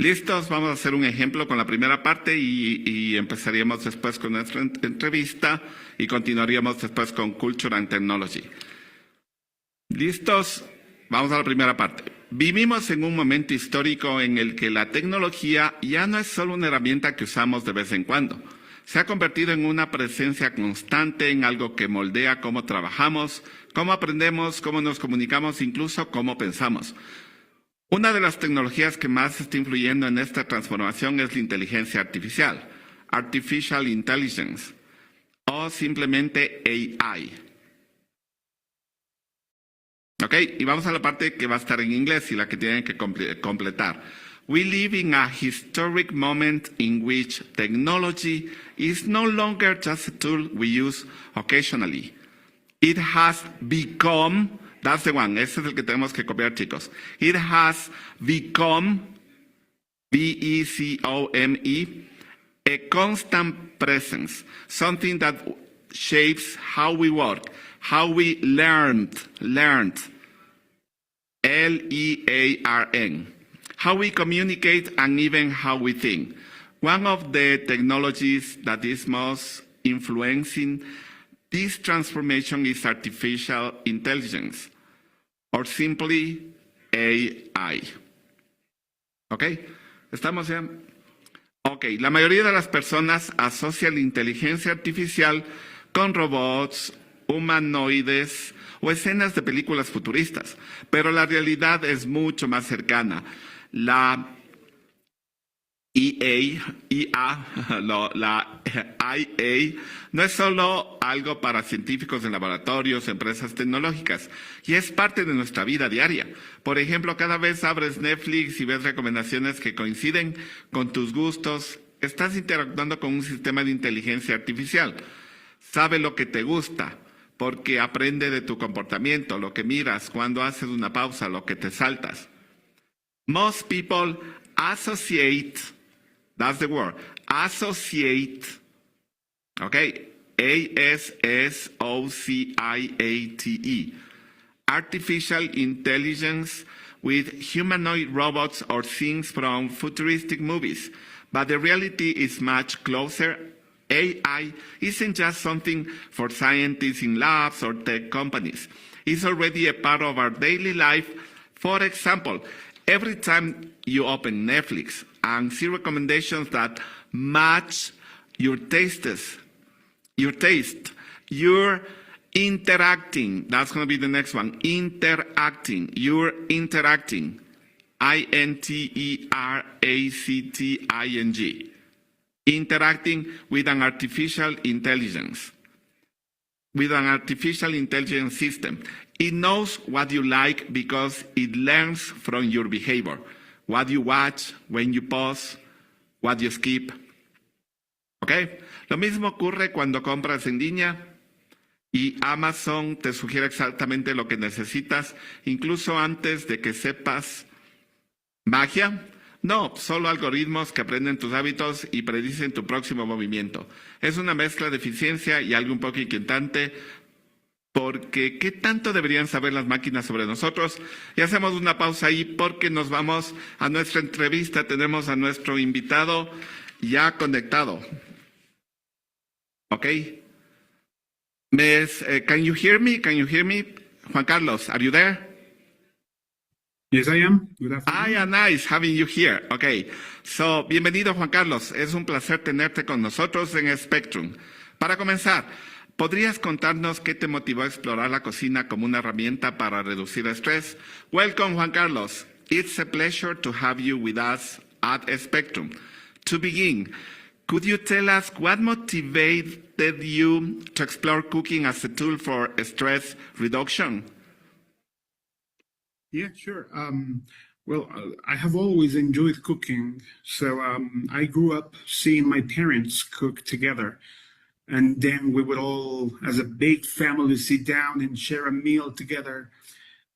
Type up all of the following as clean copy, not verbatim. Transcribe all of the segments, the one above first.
Listos, vamos a hacer un ejemplo con la primera parte y empezaríamos después con nuestra entrevista y continuaríamos después con Culture and Technology. ¿Listos? Vamos a la primera parte. Vivimos en un momento histórico en el que la tecnología ya no es solo una herramienta que usamos de vez en cuando. Se ha convertido en una presencia constante, en algo que moldea cómo trabajamos, cómo aprendemos, cómo nos comunicamos, incluso cómo pensamos. Una de las tecnologías que más está influyendo en esta transformación es la inteligencia artificial, Artificial Intelligence, o simplemente AI. Ok, y vamos a la parte que va a estar en inglés y la que tienen que completar. We live in a historic moment in which technology is no longer just a tool we use occasionally. It has become, that's the one, ese es el que tenemos que copiar, chicos. It has become, B-E-C-O-M-E, a constant presence, something that shapes how we work, how we learned, L-E-A-R-N, how we communicate, and even how we think. One of the technologies that is most influencing this transformation is artificial intelligence, or simply AI. ¿Ok? ¿Estamos ya? Ok, la mayoría de las personas asocian la inteligencia artificial con robots, humanoides o escenas de películas futuristas, pero la realidad es mucho más cercana. La IA no es solo algo para científicos en laboratorios, empresas tecnológicas, y es parte de nuestra vida diaria. Por ejemplo, cada vez abres Netflix y ves recomendaciones que coinciden con tus gustos, estás interactuando con un sistema de inteligencia artificial. Sabe lo que te gusta, porque aprende de tu comportamiento, lo que miras, cuando haces una pausa, lo que te saltas. Most people associate, that's the word, associate, okay, A-S-S-O-C-I-A-T-E, artificial intelligence with humanoid robots or things from futuristic movies. But the reality is much closer. AI isn't just something for scientists in labs or tech companies. It's already a part of our daily life. For example, every time you open Netflix and see recommendations that match your taste, you're interacting. That's going to be the next one. You're interacting. I-N-T-E-R-A-C-T-I-N-G. Interacting with an artificial intelligence. With an artificial intelligence system. It knows what you like because it learns from your behavior. What you watch, when you pause, what you skip. ¿Ok? Lo mismo ocurre cuando compras en línea y Amazon te sugiere exactamente lo que necesitas, incluso antes de que sepas. ¿Magia? No, solo algoritmos que aprenden tus hábitos y predicen tu próximo movimiento. Es una mezcla de eficiencia y algo un poco inquietante, porque ¿qué tanto deberían saber las máquinas sobre nosotros? Y hacemos una pausa ahí porque nos vamos a nuestra entrevista. Tenemos a nuestro invitado ya conectado. ¿Ok? Can you hear me? Can you hear me? Juan Carlos, are you there? Yes, I am. Good afternoon. Yeah, nice having you here. Okay. So, bienvenido, Juan Carlos. Es un placer tenerte con nosotros en ESPEctrum. Para comenzar, ¿podrías contarnos qué te motivó a explorar la cocina como una herramienta para reducir estrés? Welcome, Juan Carlos. It's a pleasure to have you with us at ESPEctrum. To begin, could you tell us what motivated you to explore cooking as a tool for stress reduction? Yeah, sure. I have always enjoyed cooking. So I grew up seeing my parents cook together. And then we would all, as a big family, sit down and share a meal together.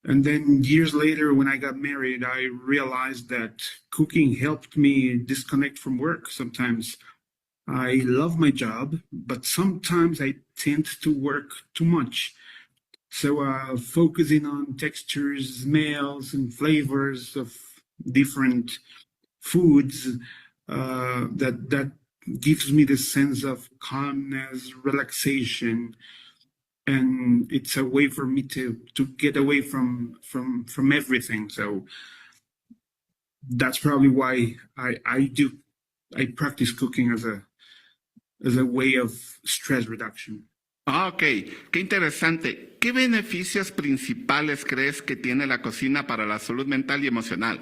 And then years later, when I got married, I realized that cooking helped me disconnect from work. Sometimes I love my job, but sometimes I tend to work too much. So focusing on textures, smells, and flavors of different foods that gives me the sense of calmness, relaxation, and it's a way for me to get away from everything. So that's probably why I practice cooking as a way of stress reduction. Ah, ok, qué interesante. ¿Qué beneficios principales crees que tiene la cocina para la salud mental y emocional?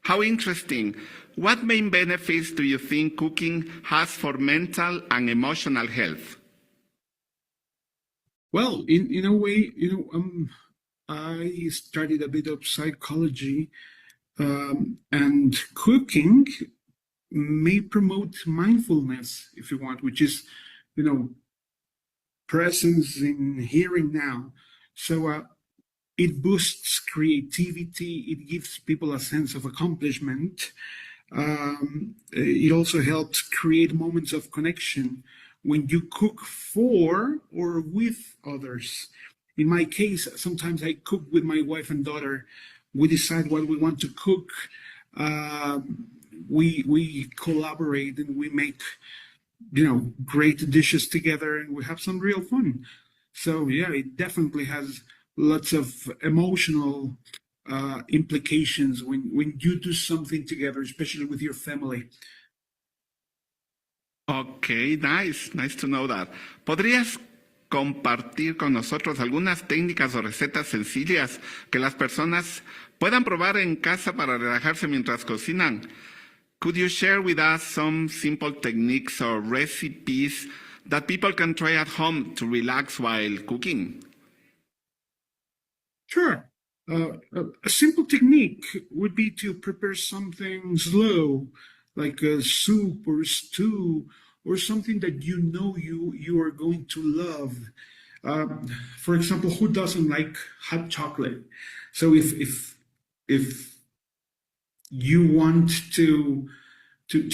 How interesting. What main benefits do you think cooking has for mental and emotional health? Well, in a way, I studied a bit of psychology, and cooking may promote mindfulness, if you want, which is, presence in here and now. So it boosts creativity. It gives people a sense of accomplishment. It also helps create moments of connection when you cook for or with others. In my case, sometimes I cook with my wife and daughter. We decide what we want to cook. We collaborate and we make great dishes together, and we have some real fun. So yeah, it definitely has lots of emotional implications when you do something together, especially with your family. Ok, nice to know that. ¿Podrías compartir con nosotros algunas técnicas o recetas sencillas que las personas puedan probar en casa para relajarse mientras cocinan? Could you share with us some simple techniques or recipes that people can try at home to relax while cooking? Sure. A simple technique would be to prepare something slow, like a soup or stew, or something that you are going to love. For example, who doesn't like hot chocolate? So if you want to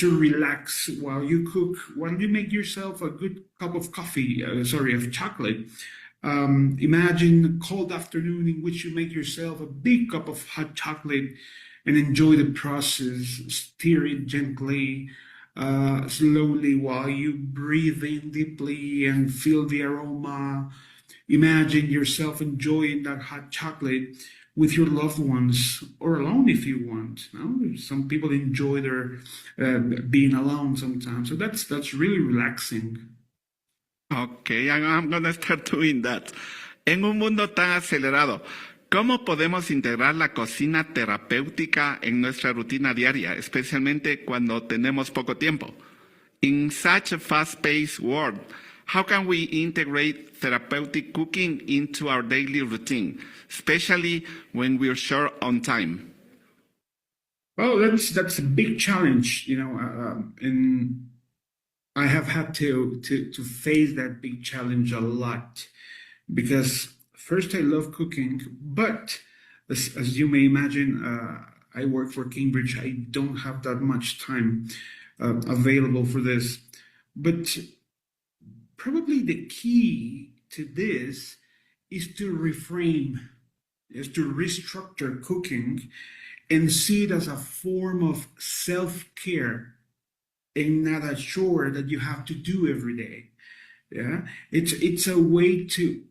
relax while you cook, while you make yourself a good cup of coffee, of chocolate. Imagine a cold afternoon in which you make yourself a big cup of hot chocolate and enjoy the process. Stir it gently, slowly, while you breathe in deeply and feel the aroma. Imagine yourself enjoying that hot chocolate with your loved ones or alone if you want. Some people enjoy their being alone sometimes, so that's really relaxing. Ok, I'm gonna start doing that. En un mundo tan acelerado, ¿cómo podemos integrar la cocina terapéutica en nuestra rutina diaria, especialmente cuando tenemos poco tiempo? In such a fast-paced world, how can we integrate therapeutic cooking into our daily routine, especially when we're short on time? Well, that's a big challenge, and I have had to face that big challenge a lot, because first I love cooking, but as you may imagine, I work for Cambridge. I don't have that much time available for this, but probably the key to this is to reframe, is to restructure cooking and see it as a form of self-care and not a chore that you have to do every day. Yeah, it's a way to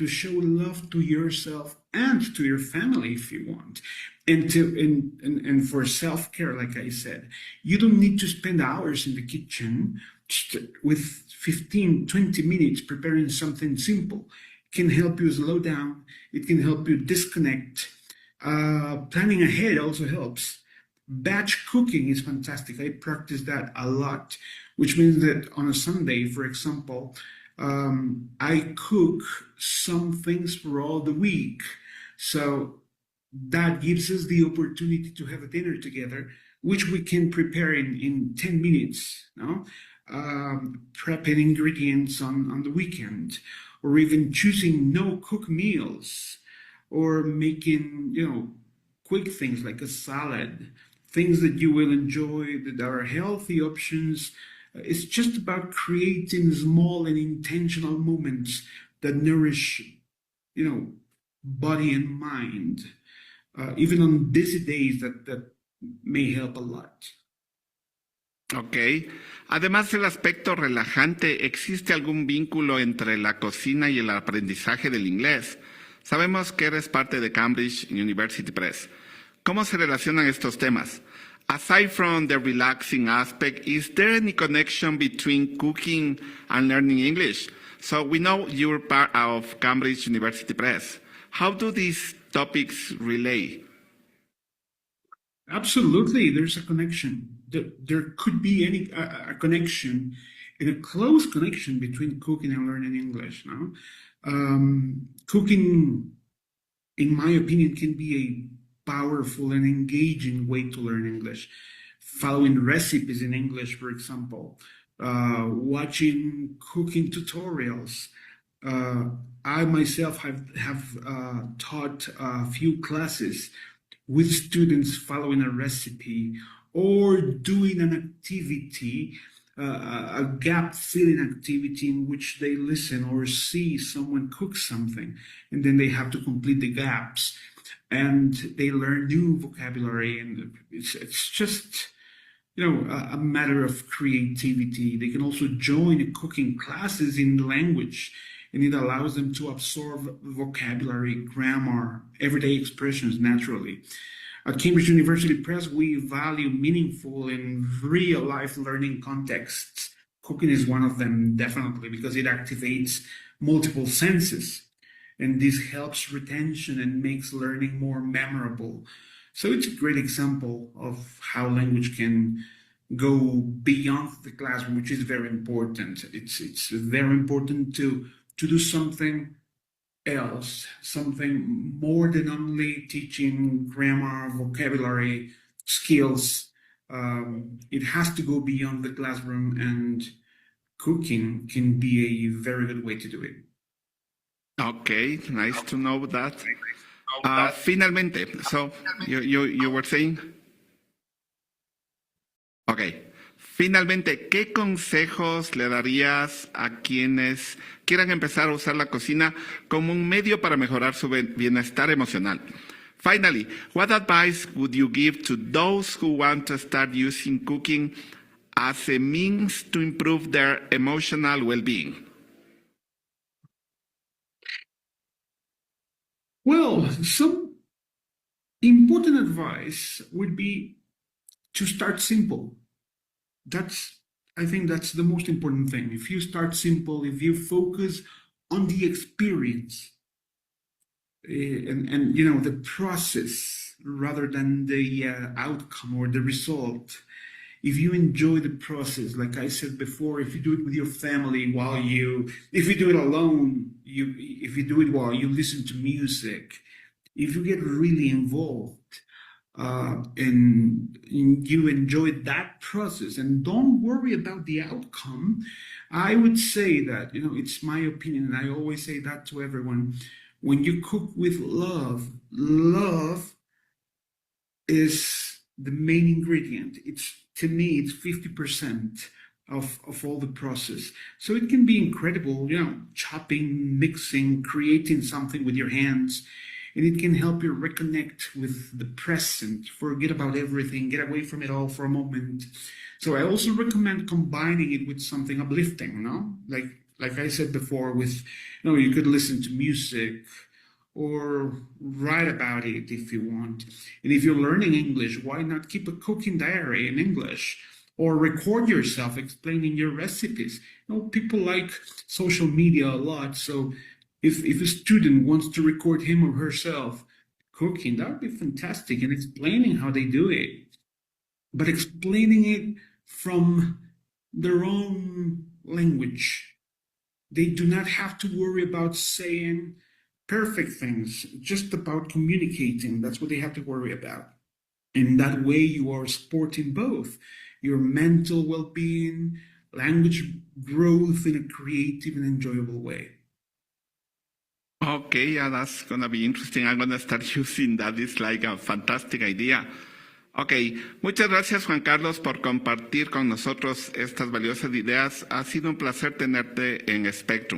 show love to yourself and to your family if you want, and for self-care, like I said, you don't need to spend hours in the kitchen. Just with 15-20 minutes preparing something simple can help you slow down. It can help you disconnect. Planning ahead also helps. Batch cooking is fantastic. I practice that a lot, which means that on a Sunday, for example, I cook some things for all the week. So that gives us the opportunity to have a dinner together, which we can prepare in 10 minutes, prepping ingredients on the weekend, or even choosing no-cook meals, or making, quick things like a salad, things that you will enjoy, that are healthy options. It's just about creating small and intentional moments that nourish, body and mind. Even on busy days, that may help a lot. Ok. Además del aspecto relajante, ¿existe algún vínculo entre la cocina y el aprendizaje del inglés? Sabemos que eres parte de Cambridge University Press. ¿Cómo se relacionan estos temas? Aside from the relaxing aspect, is there any connection between cooking and learning English? So we know you're part of Cambridge University Press. How do these topics relate? Absolutely, there's a connection. There could be a connection, and a close connection between cooking and learning English. No, cooking, in my opinion, can be a powerful and engaging way to learn English. Following recipes in English, for example, watching cooking tutorials. I myself have taught a few classes with students following a recipe or doing an activity, a gap filling activity in which they listen or see someone cook something, and then they have to complete the gaps, and they learn new vocabulary, and it's just, you know, a matter of creativity. They can also join cooking classes in the language, and it allows them to absorb vocabulary, grammar, everyday expressions naturally. At Cambridge University Press, we value meaningful and real-life learning contexts. Cooking is one of them, definitely, because it activates multiple senses, and this helps retention and makes learning more memorable. So it's a great example of how language can go beyond the classroom, which is very important. It's very important to do something else, something more than only teaching grammar, vocabulary, skills. It has to go beyond the classroom, and cooking can be a very good way to do it. Okay, nice to know that. Finalmente, so you were saying? Okay. Finalmente, ¿qué consejos le darías a quienes quieran empezar a usar la cocina como un medio para mejorar su bienestar emocional? Finally, what advice would you give to those who want to start using cooking as a means to improve their emotional well-being? Well, some important advice would be to start simple. I think that's the most important thing. If you start simple, if you focus on the experience and you know, the process rather than the outcome or the result, if you enjoy the process, like I said before, if you do it with your family if you do it alone, if you do it while you listen to music, if you get really involved, and you enjoy that process and don't worry about the outcome, I would say that, you know, it's my opinion, and I always say that to everyone, when you cook with love is the main ingredient. To me, it's 50% of all the process. So it can be incredible, you know, chopping, mixing, creating something with your hands. And it can help you reconnect with the present, forget about everything, get away from it all for a moment. So I also recommend combining it with something uplifting, you know? Like I said before, with, you know, you could listen to music or write about it if you want. And if you're learning English, why not keep a cooking diary in English? Or record yourself explaining your recipes. You know, people like social media a lot, so if a student wants to record him or herself cooking, that would be fantastic, and explaining how they do it, but explaining it from their own language. They do not have to worry about saying perfect things, just about communicating. That's what they have to worry about. In that way, you are supporting both your mental well-being, language growth in a creative and enjoyable way. Okay, yeah, that's going to be interesting. I'm going to start using that. It's like a fantastic idea. Ok, muchas gracias Juan Carlos por compartir con nosotros estas valiosas ideas. Ha sido un placer tenerte en ESPEctrum.